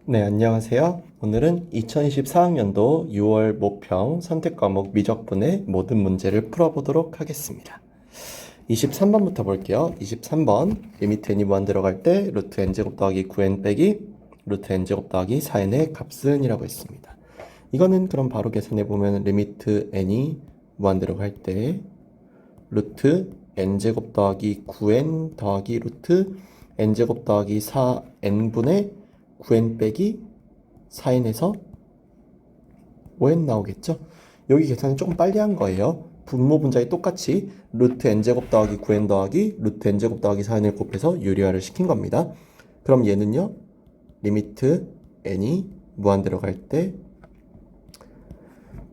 네, 안녕하세요. 오늘은 2024학년도 6월 모평 선택과목 미적분의 모든 문제를 풀어보도록 하겠습니다. 23번부터 볼게요. 23번 리미트 n이 무한 들어갈 때 루트 n제곱 더하기 9n 빼기 루트 n제곱 더하기 4n의 값은 이라고 했습니다. 이거는 그럼 바로 계산해보면 리미트 n이 무한 들어갈 때 루트 n제곱 더하기 9n 더하기 루트 n제곱 더하기 4n분의 9n 빼기 4n에서 5n 나오겠죠? 여기 계산은 조금 빨리 한 거예요. 분모 분자에 똑같이 루트 n제곱 더하기 9n 더하기 루트 n제곱 더하기 4n을 곱해서 유리화를 시킨 겁니다. 그럼 얘는요, 리미트 n이 무한 들어갈 때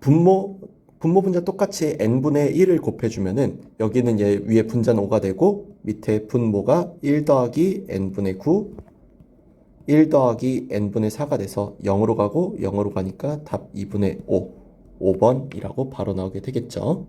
분모 분자 똑같이 n분의 1을 곱해주면은 여기는 얘 위에 분자는 5가 되고 밑에 분모가 1 더하기 n분의 9 1 더하기 n분의 4가 돼서 0으로 가고 0으로 가니까 답 2분의 5 5번이라고 바로 나오게 되겠죠.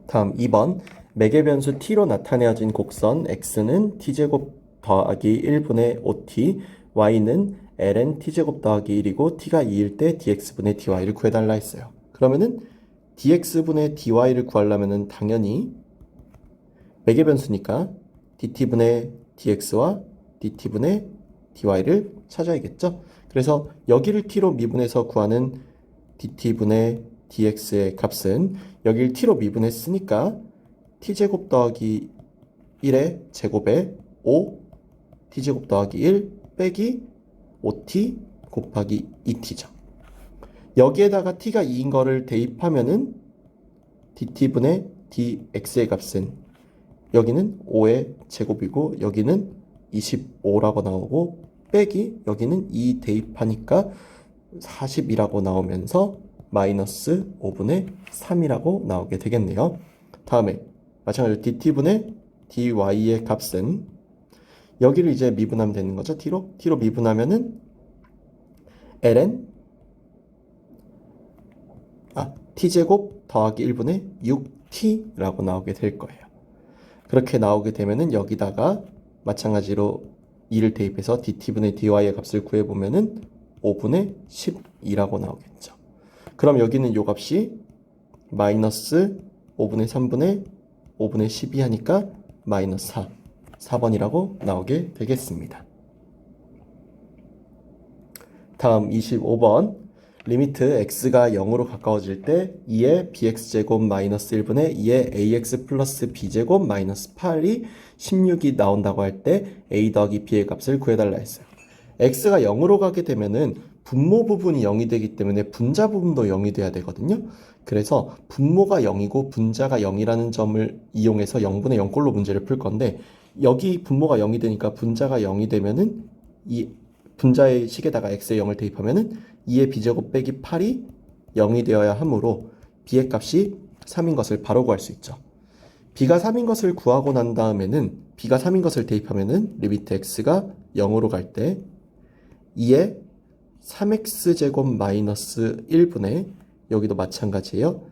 다음 2번 매개 변수 t로 나타내어진 곡선 x는 t제곱 더하기 1분의 5t y는 ln t제곱 더하기 1이고 t가 2일 때 dx분의 dy를 구해달라 했어요. 그러면은 dx분의 dy를 구하려면은 당연히 매개 변수니까 dt분의 dx와 dt분의 dy를 찾아야겠죠. 그래서 여기를 t로 미분해서 구하는 dt분의 dx의 값은 여기를 t로 미분했으니까 t제곱 더하기 1의 제곱에 5 t제곱 더하기 1 빼기 5t 곱하기 2t죠. 여기에다가 t가 2인 거를 대입하면은 dt분의 dx의 값은 여기는 5의 제곱이고 여기는 25라고 나오고 빼기 여기는 2 대입하니까 40이라고 나오면서 마이너스 5분의 3이라고 나오게 되겠네요. 다음에 마찬가지로 dt분의 dy의 값은 여기를 이제 미분하면 되는 거죠. t로 미분하면은 ln t제곱 더하기 1분의 6t라고 나오게 될 거예요. 그렇게 나오게 되면은 여기다가 마찬가지로 2를 대입해서 dt분의 dy의 값을 구해보면은 5분의 12라고 나오겠죠. 그럼 여기는 요 값이 마이너스 5분의 3분의 5분의 12 하니까 마이너스 4번이라고 나오게 되겠습니다. 다음 25번 리미트 x가 0으로 가까워질 때 2의 bx제곱 마이너스 1분의 2의 ax 플러스 b제곱 마이너스 8이 16이 나온다고 할 때 a 더하기 b의 값을 구해달라 했어요. x가 0으로 가게 되면은 분모 부분이 0이 되기 때문에 분자 부분도 0이 돼야 되거든요. 그래서 분모가 0이고 분자가 0이라는 점을 이용해서 0분의 0꼴로 문제를 풀 건데 여기 분모가 0이 되니까 분자가 0이 되면은 이 분자의 식에다가 x의 0을 대입하면은 2의 b제곱 빼기 8이 0이 되어야 하므로 b의 값이 3인 것을 바로 구할 수 있죠. b가 3인 것을 구하고 난 다음에는 b가 3인 것을 대입하면은 리미트 x가 0으로 갈 때 2의 3x제곱 마이너스 1분의 여기도 마찬가지예요.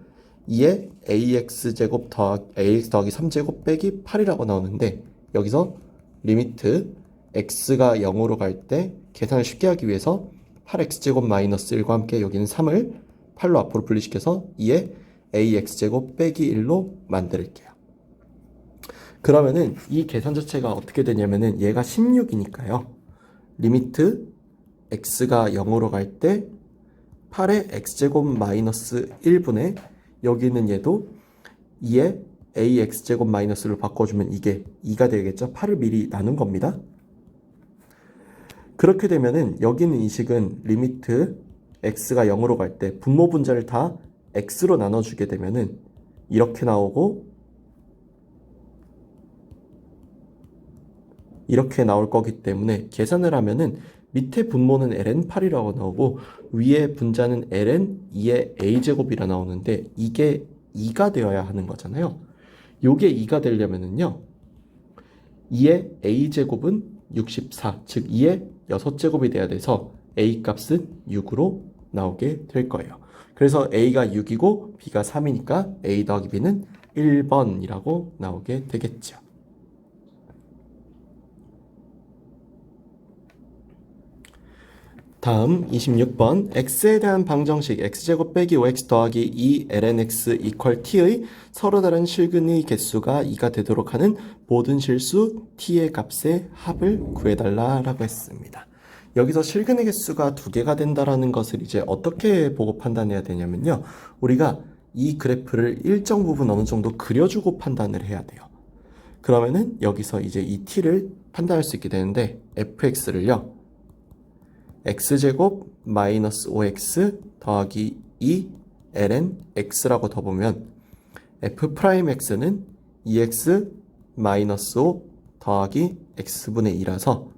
2의 ax제곱 ax 더하기 3제곱 빼기 8이라고 나오는데 여기서 리미트 x가 0으로 갈 때 계산을 쉽게 하기 위해서 8x제곱 마이너스 1과 함께 여기는 3을 8로 앞으로 분리시켜서 2의 ax제곱 빼기 1로 만들게요. 그러면은 이 계산 자체가 어떻게 되냐면은 얘가 16이니까요. 리미트 x가 0으로 갈 때 8의 x제곱 마이너스 1분의 여기는 얘도 2의 ax제곱 마이너스를 바꿔주면 이게 2가 되겠죠. 8을 미리 나눈 겁니다. 그렇게 되면은 여기는 이 식은 리미트 x가 0으로 갈 때 분모 분자를 다 x로 나눠주게 되면은 이렇게 나오고 이렇게 나올 거기 때문에 계산을 하면은 밑에 분모는 ln8이라고 나오고 위에 분자는 ln2의 a제곱이라 나오는데 이게 2가 되어야 하는 거잖아요. 요게 2가 되려면은요 2의 a제곱은 64, 즉 2의 6제곱이 돼야 돼서 a 값은 6으로 나오게 될 거예요. 그래서 a가 6이고 b가 3이니까 a 더하기 b는 1번이라고 나오게 되겠죠. 다음 26번 x에 대한 방정식 x제곱 빼기 5x 더하기 2 lnx 이퀄 t의 서로 다른 실근의 개수가 2가 되도록 하는 모든 실수 t의 값의 합을 구해달라 라고 했습니다. 여기서 실근의 개수가 2개가 된다라는 것을 이제 어떻게 보고 판단해야 되냐면요. 우리가 이 그래프를 일정 부분 어느 정도 그려주고 판단을 해야 돼요. 그러면은 여기서 이제 이 t를 판단할 수 있게 되는데 fx를요. x제곱 마이너스 5x 더하기 2 ln x라고 더 보면 f 프라임 x는 2x 마이너스 5 더하기 x분의 2라서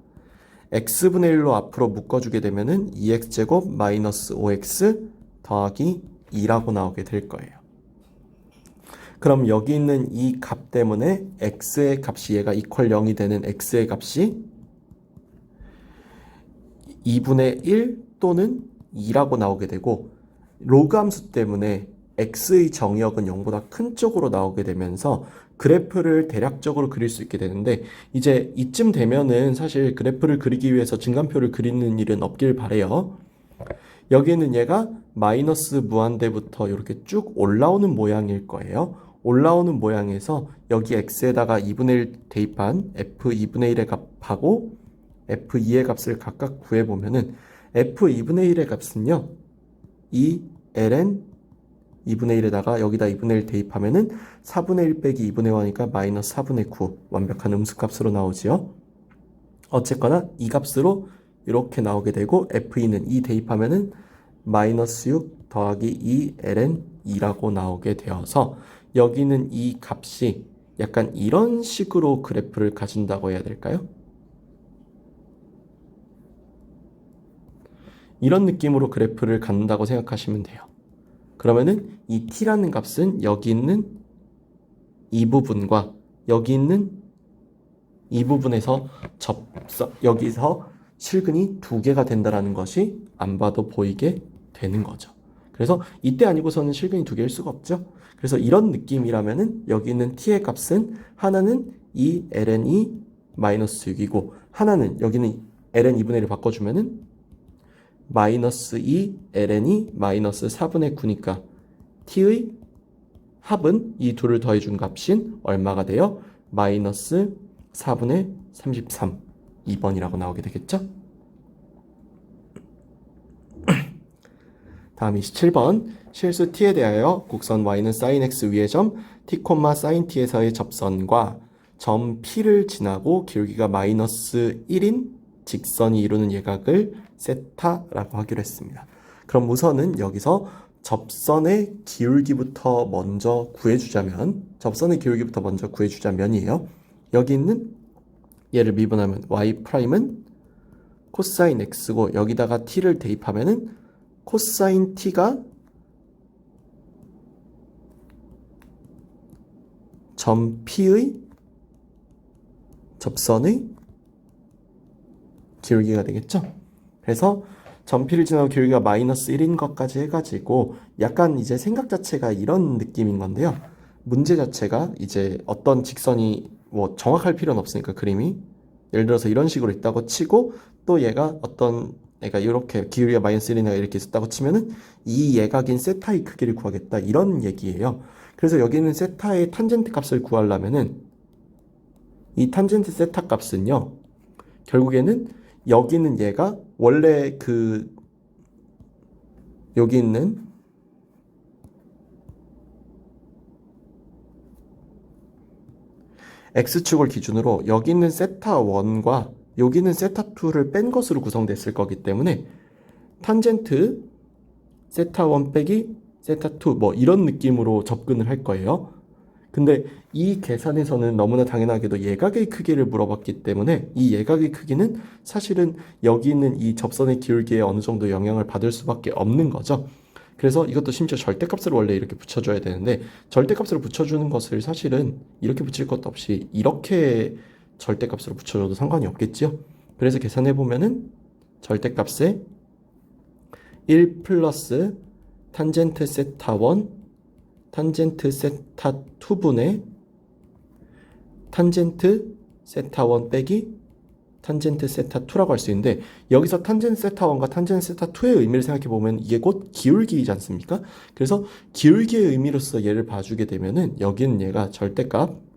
x분의 1로 앞으로 묶어주게 되면은 2x제곱 마이너스 5x 더하기 2라고 나오게 될 거예요. 그럼 여기 있는 이 값 때문에 x의 값이 얘가 이퀄 0이 되는 x의 값이 2분의 1 또는 2라고 나오게 되고 로그 함수 때문에 x의 정의역은 0보다 큰 쪽으로 나오게 되면서 그래프를 대략적으로 그릴 수 있게 되는데 이제 이쯤 되면은 사실 그래프를 그리기 위해서 증간표를 그리는 일은 없길 바래요. 여기는 얘가 마이너스 무한대부터 이렇게 쭉 올라오는 모양일 거예요. 올라오는 모양에서 여기 x에다가 2분의 1 대입한 f 2분의 1의 값하고 f2의 값을 각각 구해보면은 f2분의 1의 값은요. 이 ln 2분의 1에다가 여기다 2분의 1 대입하면은 4분의 1 빼기 2분의 1 하니까 마이너스 4분의 9 완벽한 음수값으로 나오지요. 어쨌거나 이 값으로 이렇게 나오게 되고 f2는 2 대입하면은 마이너스 6 더하기 2 ln 2라고 나오게 되어서 여기는 이 값이 약간 이런 식으로 그래프를 가진다고 해야 될까요? 이런 느낌으로 그래프를 갖는다고 생각하시면 돼요. 그러면은 이 t라는 값은 여기 있는 이 부분과 여기 있는 이 부분에서 여기서 실근이 2개가 된다는 것이 안 봐도 보이게 되는 거죠. 그래서 이때 아니고서는 실근이 2개일 수가 없죠. 그래서 이런 느낌이라면은 여기 있는 t의 값은 하나는 이 ln이 마이너스 6이고 하나는 여기는 ln 2분의 1을 바꿔주면은 마이너스 2 ln이 마이너스 4분의 9니까 t의 합은 이 둘을 더해준 값인 얼마가 돼요? 마이너스 4분의 33 2번이라고 나오게 되겠죠? 다음 27번 실수 t에 대하여 곡선 y는 sin x 위의 점 t, sin t에서의 접선과 점 p를 지나고 기울기가 마이너스 1인 직선이 이루는 예각을 세타라고 하기로 했습니다. 그럼 우선은 여기서 접선의 기울기부터 먼저 구해주자면이에요. 여기 있는 얘를 미분하면 y'은 코사인 x고 여기다가 t를 대입하면은 코사인 t가 점 P의 접선의 기울기가 되겠죠? 그래서 점 P를 지나고 기울기가 마이너스 1인 것까지 해가지고 약간 이제 생각 자체가 이런 느낌인 건데요. 문제 자체가 이제 어떤 직선이 뭐 정확할 필요는 없으니까 그림이 예를 들어서 이런 식으로 있다고 치고 또 얘가 이렇게 기울기가 마이너스 1이나 이렇게 있었다고 치면은 이 예각인 세타의 크기를 구하겠다 이런 얘기예요. 그래서 여기는 세타의 탄젠트 값을 구하려면은 이 탄젠트 세타 값은요. 결국에는 여기는 얘가 원래 여기 있는 x축을 기준으로 여기 있는 세타1과 여기 있는 세타2를 뺀 것으로 구성됐을 거기 때문에 탄젠트 세타1 빼기 세타2 뭐 이런 느낌으로 접근을 할 거예요. 근데 이 계산에서는 너무나 당연하게도 예각의 크기를 물어봤기 때문에 이 예각의 크기는 사실은 여기 있는 이 접선의 기울기에 어느 정도 영향을 받을 수밖에 없는 거죠. 그래서 이것도 심지어 절대값을 원래 이렇게 붙여줘야 되는데 절대값으로 붙여주는 것을 사실은 이렇게 붙일 것도 없이 이렇게 절대값으로 붙여줘도 상관이 없겠죠. 그래서 계산해보면은 절대값에 1 플러스 탄젠트 세타1 탄젠트 세타2분의 탄젠트 세타1 빼기 탄젠트 세타 2라고 할 수 있는데 여기서 탄젠트 세타 1과 탄젠트 세타 2의 의미를 생각해 보면 이게 곧 기울기이지 않습니까? 그래서 기울기의 의미로서 얘를 봐주게 되면은 여기는 얘가 절대값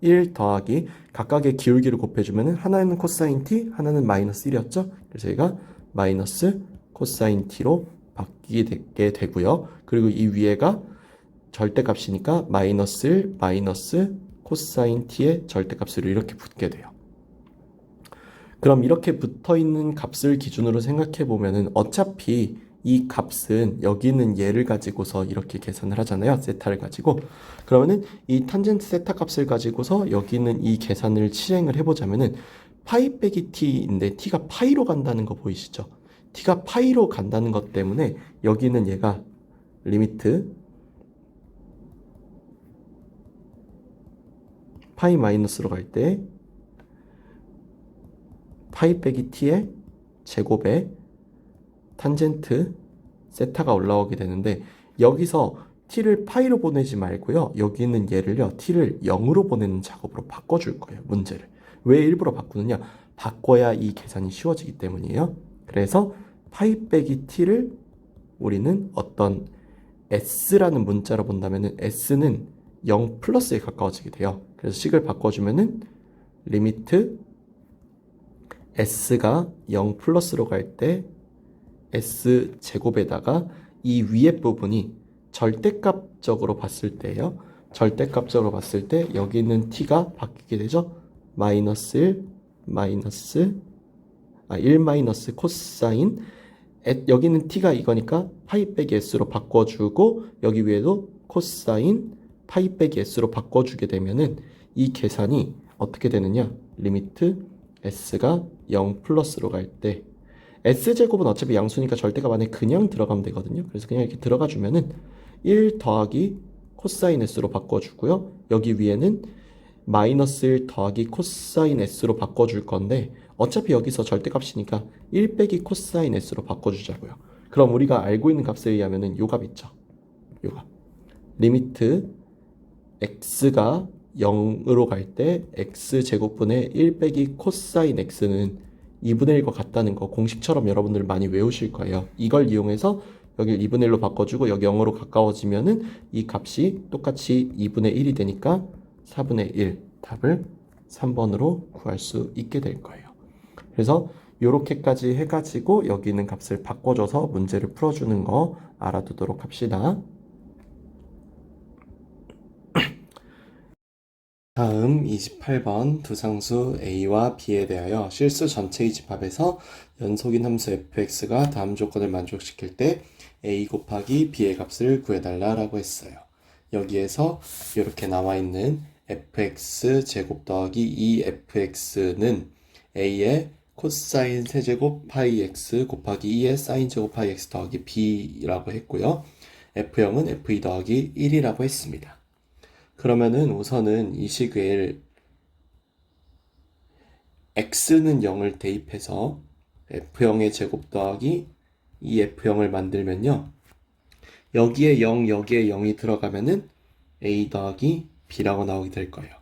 1 더하기 각각의 기울기를 곱해주면은 하나는 코사인 t, 하나는 마이너스 1이었죠? 그래서 얘가 마이너스 코사인 t로 바뀌게 되고요. 그리고 이 위에가 절대값이니까 마이너스 1, 마이너스 코사인 t의 절대값으로 이렇게 붙게 돼요. 그럼 이렇게 붙어있는 값을 기준으로 생각해 보면은 어차피 이 값은 여기 있는 얘를 가지고서 이렇게 계산을 하잖아요. 세타를 가지고. 그러면은 이 탄젠트 세타 값을 가지고서 여기 있는 이 계산을 실행을 해보자면은 파이 빼기 t인데 t가 파이로 간다는 거 보이시죠? t가 파이로 간다는 것 때문에 여기는 얘가 리미트 파이 마이너스로 갈 때 파이 빼기 t의 제곱에 탄젠트 세타가 올라오게 되는데 여기서 t를 파이로 보내지 말고요. 여기 있는 얘를요. t를 0으로 보내는 작업으로 바꿔줄 거예요. 문제를. 왜 일부러 바꾸느냐? 바꿔야 이 계산이 쉬워지기 때문이에요. 그래서 파이 빼기 t를 우리는 어떤 s라는 문자로 본다면은 s는 0 플러스에 가까워지게 돼요. 그래서 식을 바꿔주면은 리미트 s가 0 플러스로 갈 때 s 제곱에다가 이 위에 부분이 절대값적으로 봤을 때예요. 절대값적으로 봤을 때 여기 있는 t가 바뀌게 되죠. 마이너스 1 마이너스 1 마이너스 코사인 여기 있는 t가 이거니까 파이 빼기 s로 바꿔주고 여기 위에도 코사인 파이 빼기 s로 바꿔주게 되면은 이 계산이 어떻게 되느냐? 리미트 s가 0 플러스로 갈 때 s제곱은 어차피 양수니까 절대값 안에 그냥 들어가면 되거든요. 그래서 그냥 이렇게 들어가 주면은 1 더하기 코사인 s로 바꿔주고요. 여기 위에는 마이너스 1 더하기 코사인 s로 바꿔줄 건데 어차피 여기서 절대값이니까 1 빼기 코사인 s로 바꿔주자고요. 그럼 우리가 알고 있는 값에 의하면은 요 값 있죠. 요 값. 리미트 x가 0으로 갈 때 x제곱분의 1 빼기 코사인 x는 2분의 1과 같다는 거 공식처럼 여러분들 많이 외우실 거예요. 이걸 이용해서 여기 2분의 1로 바꿔주고 여기 0으로 가까워지면은 이 값이 똑같이 2분의 1이 되니까 4분의 1 답을 3번으로 구할 수 있게 될 거예요. 그래서 이렇게까지 해가지고 여기 있는 값을 바꿔줘서 문제를 풀어주는 거 알아두도록 합시다. 다음 28번 두상수 a와 b에 대하여 실수 전체의 집합에서 연속인 함수 fx가 다음 조건을 만족시킬 때 a 곱하기 b의 값을 구해달라 라고 했어요. 여기에서 이렇게 나와 있는 fx 제곱 더하기 2fx는 a의 코사인 세제곱 파이 x 곱하기 2의 사인 제곱 파이 x 더하기 b라고 했고요. f0은 f2 더하기 1이라고 했습니다. 그러면은 우선은 이 식을 x는 0을 대입해서 f0의 제곱 더하기 2f0을 만들면요. 여기에 0, 여기에 0이 들어가면은 a 더하기 b라고 나오게 될 거예요.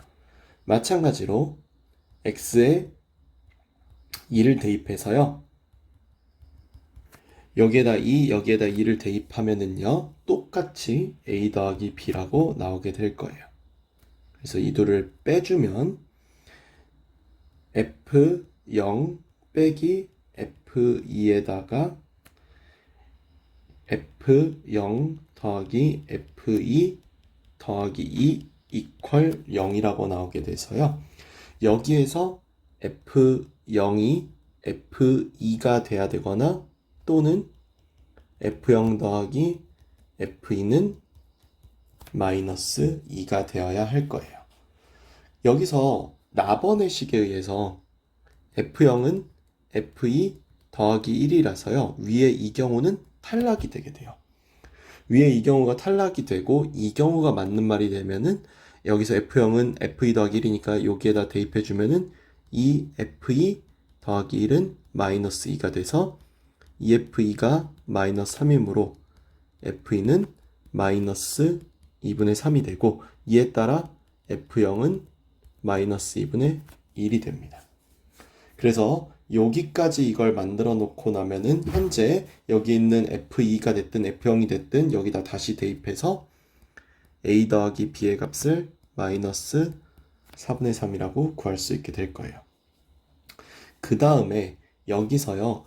마찬가지로 x에 2를 대입해서요. 여기에다 2, 여기에다 2를 대입하면은요. 똑같이 a 더하기 b라고 나오게 될 거예요. 그래서 이 둘을 빼주면 f0 빼기 f2에다가 f0 더하기 f2 더하기 2 이퀄 0이라고 나오게 돼서요. 여기에서 f0이 f2가 돼야 되거나 또는 f0 더하기 f2는 마이너스 2가 되어야 할 거예요. 여기서 나번의 식에 의해서 f0은 f2 더하기 1이라서요. 위에 이 경우는 탈락이 되게 돼요. 위에 이 경우가 탈락이 되고 이 경우가 맞는 말이 되면은 여기서 f0은 f2 더하기 1이니까 여기에다 대입해주면은 2f2 더하기 1은 마이너스 2가 돼서 2f2가 마이너스 3이므로 f2는 마이너스 2분의 3이 되고 이에 따라 f0은 마이너스 2분의 1이 됩니다. 그래서 여기까지 이걸 만들어 놓고 나면은 현재 여기 있는 F2가 됐든 F0이 됐든 여기다 다시 대입해서 A 더하기 B의 값을 마이너스 4분의 3이라고 구할 수 있게 될 거예요. 그 다음에 여기서요,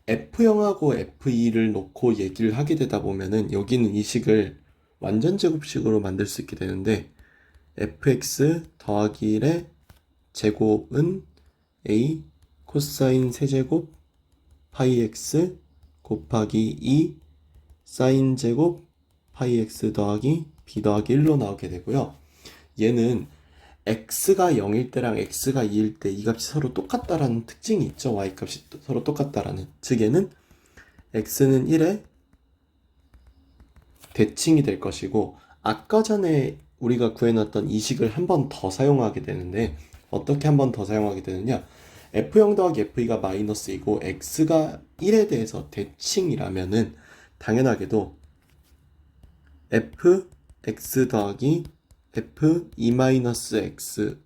F0하고 F2를 놓고 얘기를 하게 되다 보면은 여기는 이 식을 완전 제곱식으로 만들 수 있게 되는데 fx 더하기 1의 제곱은 a 코사인 세제곱 파이 x 곱하기 2 사인 제곱 파이 x 더하기 b 더하기 1로 나오게 되고요. 얘는 x가 0일 때랑 x가 2일 때 이 값이 서로 똑같다라는 특징이 있죠. y 값이 서로 똑같다라는. 즉 얘는 x는 1의 대칭이 될 것이고, 아까 전에 우리가 구해놨던 이 식을 한 번 더 사용하게 되는데 어떻게 한 번 더 사용하게 되느냐, f0 더하기 f2가 마이너스이고 x가 1에 대해서 대칭이라면은 당연하게도 fx 더하기 f2-x인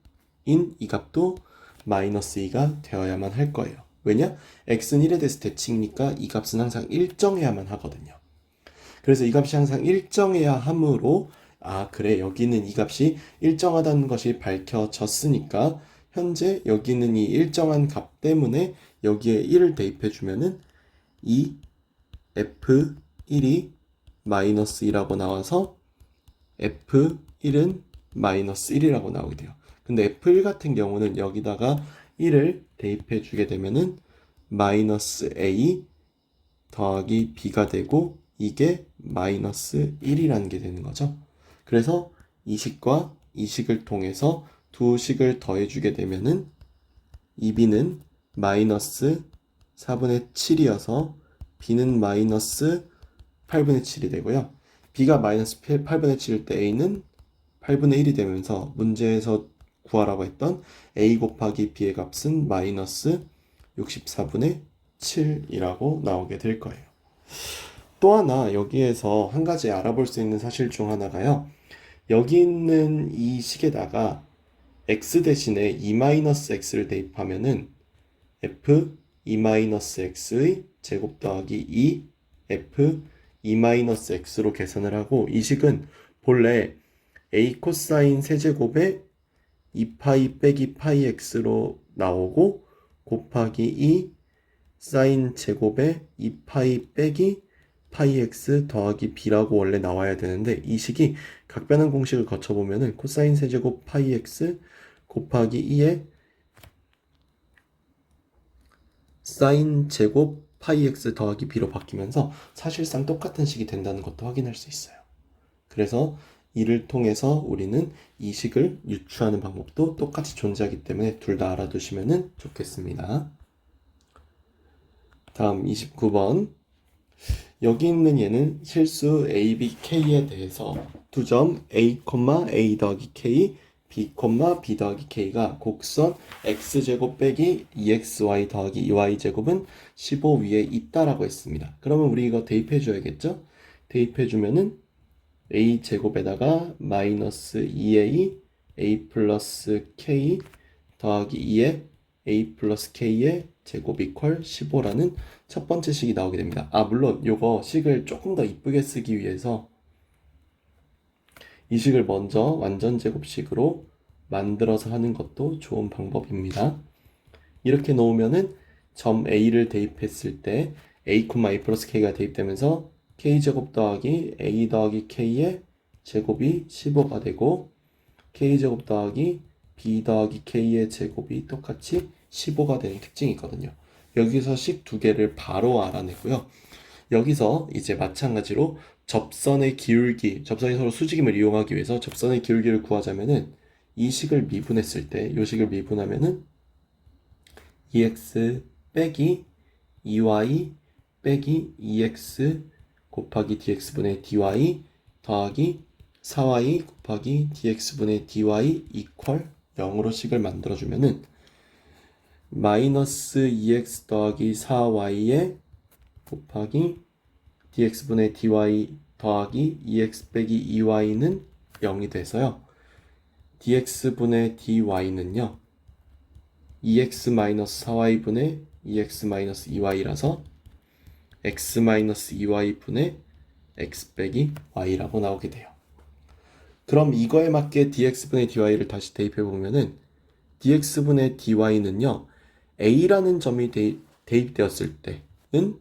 이 값도 마이너스 2가 되어야만 할 거예요. 왜냐? x는 1에 대해서 대칭이니까 이 값은 항상 일정해야만 하거든요. 그래서 이 값이 항상 일정해야 하므로, 아 그래, 여기는 이 값이 일정하다는 것이 밝혀졌으니까 현재 여기는 이 일정한 값 때문에 여기에 1을 대입해 주면은 이 f1이 마이너스 2라고 나와서 f1은 마이너스 1이라고 나오게 돼요. 근데 f1 같은 경우는 여기다가 1을 대입해 주게 되면은 마이너스 a 더하기 b가 되고 이게 마이너스 1이라는 게 되는 거죠. 그래서 이 식과 이 식을 통해서 두 식을 더해주게 되면은 2b는 마이너스 4분의 7이어서 b는 마이너스 8분의 7이 되고요. b가 마이너스 8분의 7일 때 a는 8분의 1이 되면서 문제에서 구하라고 했던 a 곱하기 b의 값은 마이너스 64분의 7이라고 나오게 될 거예요. 또 하나 여기에서 한 가지 알아볼 수 있는 사실 중 하나가요. 여기 있는 이 식에다가 x 대신에 2-x를 대입하면은 f 2-x의 제곱 더하기 2 f 2-x로 계산을 하고, 이 식은 본래 a 코사인 세제곱에 2파이 빼기 파이 x로 나오고 곱하기 2 사인 제곱에 2파이 빼기 파이 x 더하기 b라고 원래 나와야 되는데, 이 식이 각변환 공식을 거쳐보면은 코사인 세제곱 파이 x 곱하기 2에 사인 제곱 파이 x 더하기 b로 바뀌면서 사실상 똑같은 식이 된다는 것도 확인할 수 있어요. 그래서 이를 통해서 우리는 이 식을 유추하는 방법도 똑같이 존재하기 때문에 둘 다 알아두시면 좋겠습니다. 다음 29번. 여기 있는 얘는 실수 a, b, k에 대해서 두 점 a, a 더하기 k, b, b 더하기 k가 곡선 x제곱 빼기 2xy 더하기 2y제곱은 15 위에 있다라고 했습니다. 그러면 우리 이거 대입해 줘야겠죠? 대입해 주면은 a제곱에다가 마이너스 2a a 플러스 k 더하기 2에 a 플러스 k의 제곱 이퀄 15라는 첫 번째 식이 나오게 됩니다. 물론 요거 식을 조금 더 이쁘게 쓰기 위해서 이 식을 먼저 완전 제곱식으로 만들어서 하는 것도 좋은 방법입니다. 이렇게 놓으면은 점 A를 대입했을 때 A, A 플러스 K가 대입되면서 K제곱 더하기 A 더하기 K의 제곱이 15가 되고, K제곱 더하기 B 더하기 K의 제곱이 똑같이 15가 되는 특징이 있거든요. 여기서 식 두 개를 바로 알아내고요. 여기서 이제 마찬가지로 접선의 기울기, 접선이 서로 수직임을 이용하기 위해서 접선의 기울기를 구하자면은 이 식을 미분했을 때, 이 식을 미분하면은 2x 빼기 2y 빼기 2x 곱하기 dx분의 dy 더하기 4y 곱하기 dx분의 dy 이퀄 0으로 식을 만들어주면은 마이너스 2x 더하기 4y에 곱하기 dx분의 dy 더하기 2x 빼기 2y는 0이 돼서요. dx분의 dy는요. 2x-4y분의 2x-2y라서 x-2y분의 x 빼기 y라고 나오게 돼요. 그럼 이거에 맞게 dx분의 dy를 다시 대입해보면은 dx분의 dy는요, a라는 점이 대입되었을 때는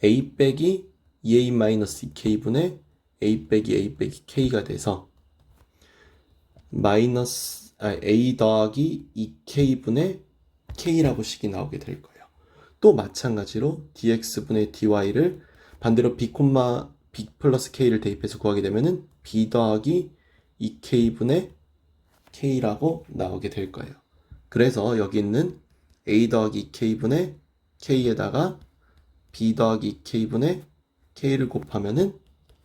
a 빼기 2a-2k분의 a 빼기 a 빼기 k가 돼서 a 더하기 2k분의 k라고 식이 나오게 될 거예요. 또 마찬가지로 dx분의 dy를 반대로 b 플러스 k를 대입해서 구하게 되면은 b 더하기 2k분의 k라고 나오게 될 거예요. 그래서 여기 있는 a 더하기 2k분의 k에다가 b 더하기 2k분의 k를 곱하면은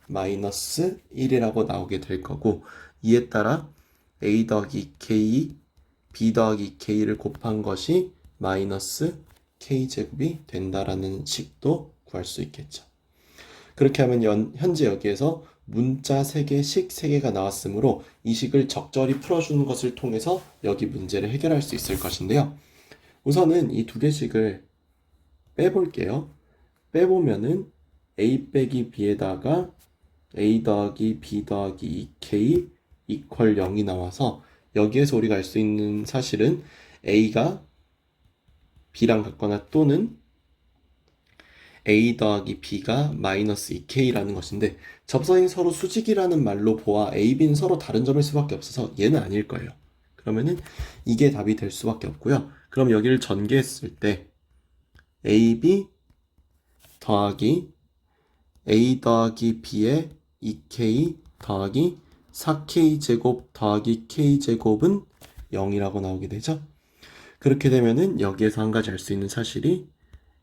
마이너스 1이라고 나오게 될 거고, 이에 따라 a 더하기 k, b 더하기 k를 곱한 것이 마이너스 k제곱이 된다라는 식도 구할 수 있겠죠. 그렇게 하면 현재 여기에서 문자 3개, 식 3개가 나왔으므로 이 식을 적절히 풀어주는 것을 통해서 여기 문제를 해결할 수 있을 것인데요. 우선은 이 두 개씩을 빼볼게요. 빼보면은 a 빼기 b에다가 a 더하기 b 더하기 2k 이퀄 0이 나와서 여기에서 우리가 알 수 있는 사실은 a가 b랑 같거나 또는 a 더하기 b가 마이너스 2k라는 것인데, 접선이 서로 수직이라는 말로 보아 a, b는 서로 다른 점일 수밖에 없어서 얘는 아닐 거예요. 그러면은 이게 답이 될 수밖에 없고요. 그럼 여기를 전개했을 때 ab 더하기 a 더하기 b의 2k 더하기 4k제곱 더하기 k제곱은 0이라고 나오게 되죠. 그렇게 되면은 여기에서 한 가지 알 수 있는 사실이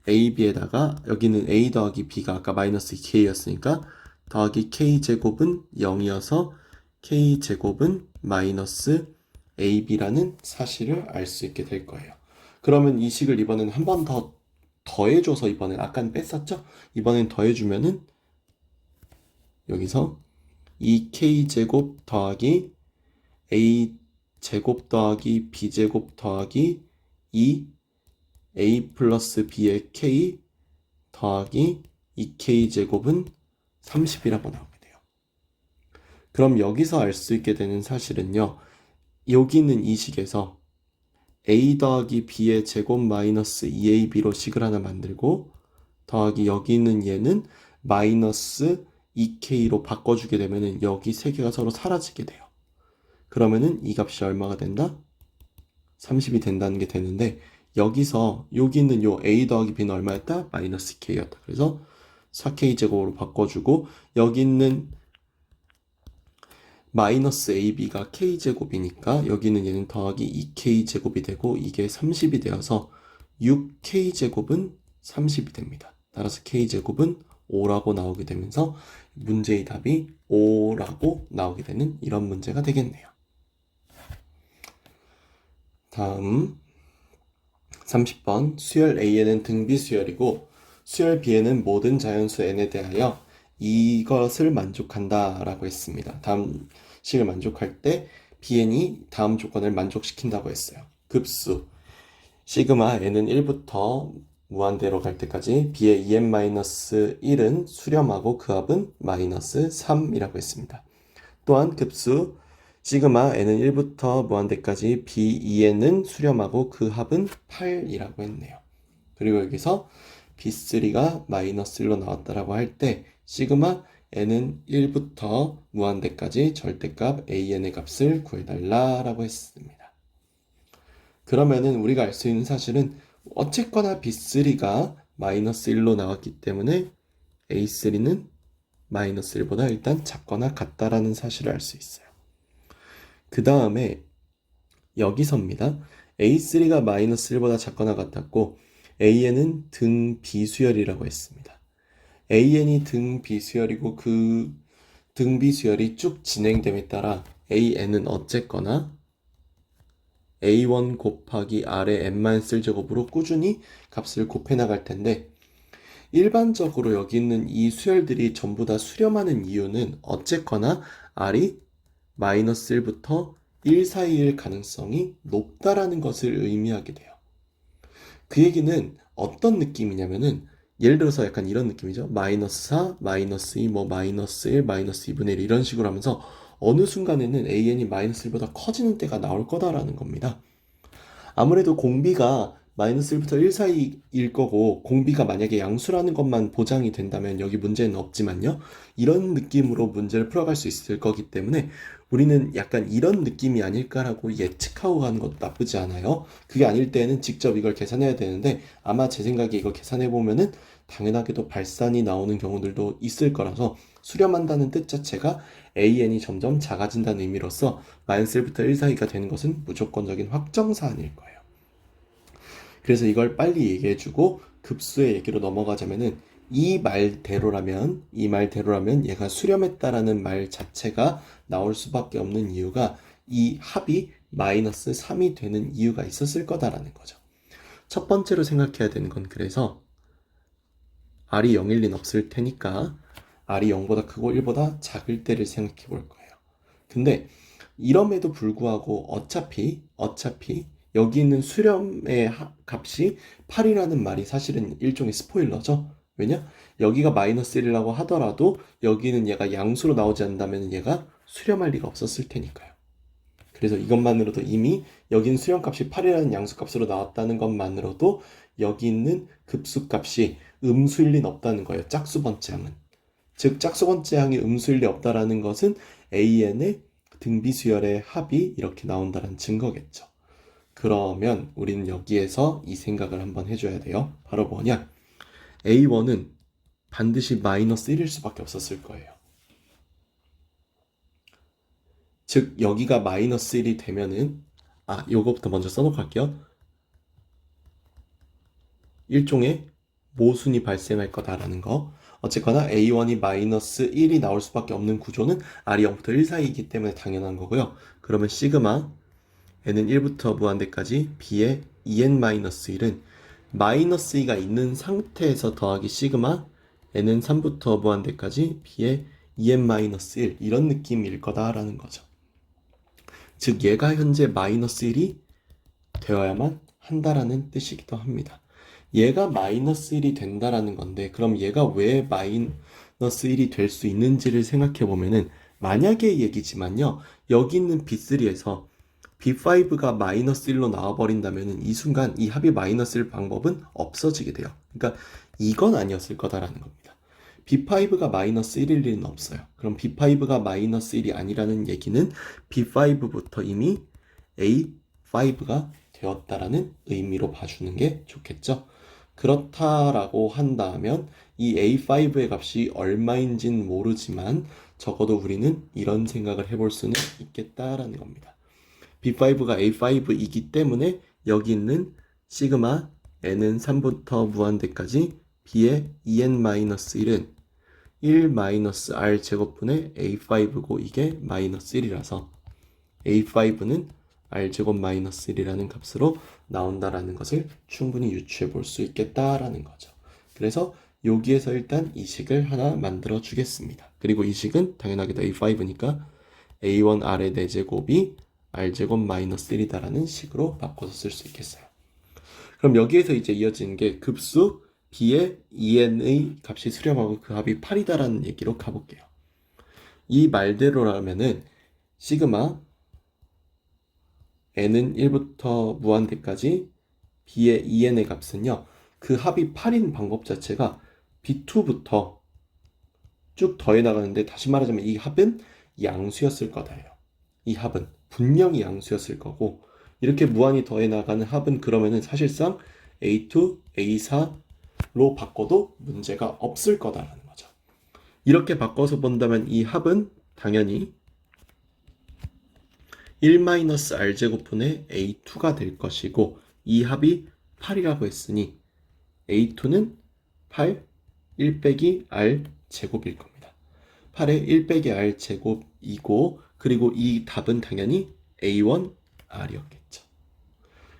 a, b에다가 여기는 a 더하기 b가 아까 마이너스 2k였으니까 더하기 k제곱은 0이어서 k제곱은 마이너스 ab라는 사실을 알 수 있게 될 거예요. 그러면 이 식을 이번엔 한 번 더 더해줘서, 이번엔 아까는 뺐었죠? 이번엔 더해주면은 여기서 2k제곱 더하기 a제곱 더하기 b제곱 더하기 2a 플러스 b의 k 더하기 2k제곱은 30이라고 나오게 돼요. 그럼 여기서 알 수 있게 되는 사실은요, 여기 있는 이 식에서 a 더하기 b의 제곱 마이너스 2ab로 식을 하나 만들고 더하기 여기 있는 얘는 마이너스 2k로 바꿔주게 되면은 여기 세 개가 서로 사라지게 돼요. 그러면은 이 값이 얼마가 된다? 30이 된다는 게 되는데, 여기서 여기 있는 요 a 더하기 b는 얼마였다? 마이너스 k였다. 그래서 4k제곱으로 바꿔주고 여기 있는 마이너스 ab가 k제곱이니까 여기는 얘는 더하기 2k제곱이 되고 이게 30이 되어서 6k제곱은 30이 됩니다. 따라서 k제곱은 5라고 나오게 되면서 문제의 답이 5라고 나오게 되는 이런 문제가 되겠네요. 다음 30번, 수열 A에는 등비 수열이고 수열 B에는 모든 자연수 N에 대하여 이것을 만족한다 라고 했습니다. 다음 식을 만족할 때 Bn이 다음 조건을 만족시킨다고 했어요. 급수 시그마 N은 1부터 무한대로 갈 때까지 B의 2n-1은 수렴하고 그 합은 마이너스 3이라고 했습니다. 또한 급수 시그마 n은 1부터 무한대까지 b2n은 수렴하고 그 합은 8이라고 했네요. 그리고 여기서 b3가 마이너스 1로 나왔다라고 할 때 시그마 n은 1부터 무한대까지 절대값 an의 값을 구해달라라고 했습니다. 그러면은 우리가 알 수 있는 사실은 어쨌거나 b3가 마이너스 1로 나왔기 때문에 a3는 마이너스 1보다 일단 작거나 같다라는 사실을 알 수 있어요. 그 다음에 여기서입니다. A3가 마이너스 1보다 작거나 같았고 AN은 등 비수열이라고 했습니다. AN이 등 비수열이고 그 등 비수열이 쭉 진행됨에 따라 AN은 어쨌거나 A1 곱하기 R의 n-1제곱으로 꾸준히 값을 곱해 나갈 텐데, 일반적으로 여기 있는 이 수열들이 전부 다 수렴하는 이유는 어쨌거나 R이 마이너스 1부터 1 사이일 가능성이 높다라는 것을 의미하게 돼요. 그 얘기는 어떤 느낌이냐면은 예를 들어서 약간 이런 느낌이죠. 마이너스 4, 마이너스 2, 뭐 마이너스 1, 마이너스 2분의 1 이런 식으로 하면서 어느 순간에는 an이 마이너스 1보다 커지는 때가 나올 거다라는 겁니다. 아무래도 공비가 마이너스 1부터 1 사이일 거고 공비가 만약에 양수라는 것만 보장이 된다면 여기 문제는 없지만요. 이런 느낌으로 문제를 풀어갈 수 있을 거기 때문에 우리는 약간 이런 느낌이 아닐까라고 예측하고 가는 것도 나쁘지 않아요. 그게 아닐 때는 직접 이걸 계산해야 되는데 아마 제 생각에 이거 계산해 보면은 당연하게도 발산이 나오는 경우들도 있을 거라서 수렴한다는 뜻 자체가 an이 점점 작아진다는 의미로서 마이너스 1부터 1 사이가 되는 것은 무조건적인 확정사안일 거예요. 그래서 이걸 빨리 얘기해주고 급수의 얘기로 넘어가자면은 이 말대로라면 얘가 수렴했다라는 말 자체가 나올 수밖에 없는 이유가 이 합이 마이너스 3이 되는 이유가 있었을 거다라는 거죠. 첫 번째로 생각해야 되는 건 그래서 R이 0일 리는 없을 테니까 R이 0보다 크고 1보다 작을 때를 생각해 볼 거예요. 근데 이럼에도 불구하고 어차피 여기 있는 수렴의 값이 8이라는 말이 사실은 일종의 스포일러죠. 왜냐? 여기가 마이너스 1이라고 하더라도 여기는 얘가 양수로 나오지 않는다면 얘가 수렴할 리가 없었을 테니까요. 그래서 이것만으로도 이미 여기는 수렴값이 8이라는 양수값으로 나왔다는 것만으로도 여기 있는 급수값이 음수일 리는 없다는 거예요. 짝수번째항은. 즉 짝수번째항이 음수일 리 없다라는 것은 an의 등비수열의 합이 이렇게 나온다는 증거겠죠. 그러면 우리는 여기에서 이 생각을 한번 해줘야 돼요. 바로 뭐냐? A1은 반드시 마이너스 1일 수밖에 없었을 거예요. 즉 여기가 마이너스 1이 되면은 요거부터 먼저 써놓고 갈게요. 일종의 모순이 발생할 거다라는 거. 어쨌거나 A1이 마이너스 1이 나올 수밖에 없는 구조는 R이 0부터 1 사이이기 때문에 당연한 거고요. 그러면 시그마 n은 1부터 무한대까지 b의 2n-1은 마이너스 2가 있는 상태에서 더하기 시그마 n은 3부터 무한대까지 b의 2n-1 이런 느낌일 거다라는 거죠. 즉 얘가 현재 마이너스 1이 되어야만 한다라는 뜻이기도 합니다. 얘가 마이너스 1이 된다라는 건데 그럼 얘가 왜 마이너스 1이 될 수 있는지를 생각해 보면은 만약의 얘기지만요. 여기 있는 B3에서 B5가 마이너스 1로 나와버린다면 이 순간 이 합이 마이너스 1 방법은 없어지게 돼요. 그러니까 이건 아니었을 거다라는 겁니다. B5가 마이너스 1일 리는 없어요. 그럼 B5가 마이너스 1이 아니라는 얘기는 B5부터 이미 A5가 되었다라는 의미로 봐주는 게 좋겠죠. 그렇다라고 한다면 이 A5의 값이 얼마인지는 모르지만 적어도 우리는 이런 생각을 해볼 수는 있겠다라는 겁니다. B5가 A5이기 때문에 여기 있는 시그마 n은 3부터 무한대까지 b의 2n-1은 1-r 제곱분의 A5고 이게 마이너스 1이라서 A5는 r 제곱 마이너스 1이라는 값으로 나온다라는 것을 충분히 유추해 볼 수 있겠다라는 거죠. 그래서 여기에서 일단 이 식을 하나 만들어 주겠습니다. 그리고 이 식은 당연하게도 A5니까 A1R의 4제곱이 R제곱 마이너스 1이다라는 식으로 바꿔서 쓸 수 있겠어요. 그럼 여기에서 이제 이어지는 게 급수 B의 2n의 값이 수렴하고 그 합이 8이다라는 얘기로 가볼게요. 이 말대로라면은 시그마 n은 1부터 무한대까지 B의 2n의 값은요. 그 합이 8인 방법 자체가 B2부터 쭉 더해 나가는데 다시 말하자면 이 합은 양수였을 거다예요. 이 합은 분명히 양수였을 거고 이렇게 무한히 더해 나가는 합은 그러면은 사실상 A2, A4로 바꿔도 문제가 없을 거다라는 거죠. 이렇게 바꿔서 본다면 이 합은 당연히 1-r제곱분의 A2가 될 것이고 이 합이 8이라고 했으니 A2는 8, 1 빼기 R 제곱일 겁니다. 8의 1 빼기 R 제곱이고 그리고 이 답은 당연히 A1R이었겠죠.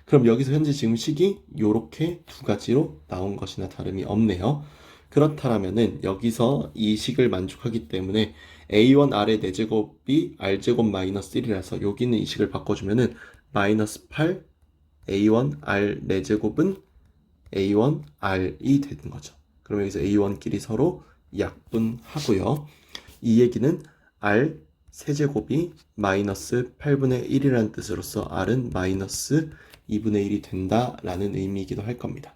그럼 여기서 현재 지금 식이 이렇게 두 가지로 나온 것이나 다름이 없네요. 그렇다면은 여기서 이 식을 만족하기 때문에 A1R의 4제곱이 R제곱 마이너스 1이라서 여기는 이 식을 바꿔주면은 마이너스 8 A1R 4제곱은 A1R이 되는 거죠. 그럼 여기서 A1끼리 서로 약분하고요. 이 얘기는 R 세제곱이 마이너스 8분의 1이라는 뜻으로서 R은 마이너스 2분의 1이 된다라는 의미이기도 할 겁니다.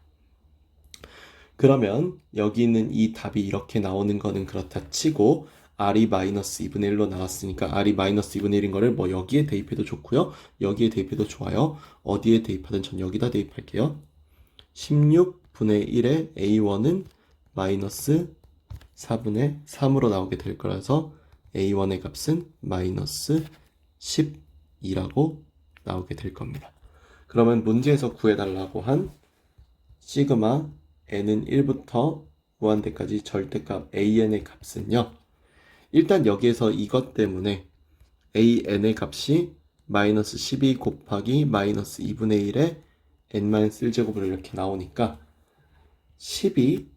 그러면 여기 있는 이 답이 이렇게 나오는 거는 그렇다 치고 R이 마이너스 2분의 1로 나왔으니까 R이 마이너스 2분의 1인 거를 뭐 여기에 대입해도 좋고요. 여기에 대입해도 좋아요. 어디에 대입하든 전 여기다 대입할게요. 16분의 1의 A1은 마이너스 4분의 3으로 나오게 될 거라서 A1의 값은 마이너스 12라고 나오게 될 겁니다. 그러면 문제에서 구해달라고 한 시그마 n은 1부터 무한대까지 절대값 an의 값은요. 일단 여기에서 이것 때문에 an의 값이 마이너스 12 곱하기 마이너스 2분의 1의 n-1제곱으로 이렇게 나오니까 12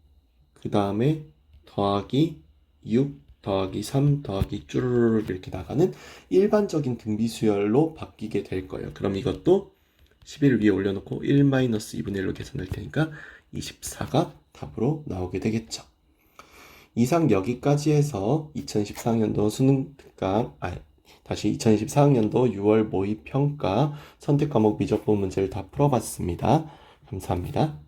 그 다음에 더하기 6 더하기 3 더하기 쭈루루루 이렇게 나가는 일반적인 등비수열로 바뀌게 될 거예요. 그럼 이것도 11을 위에 올려놓고 1-2분의 1로 계산할 테니까 24가 답으로 나오게 되겠죠. 이상 여기까지 해서 2024학년도 수능 특강, 다시 2024학년도 6월 모의평가 선택과목 미적분 문제를 다 풀어봤습니다. 감사합니다.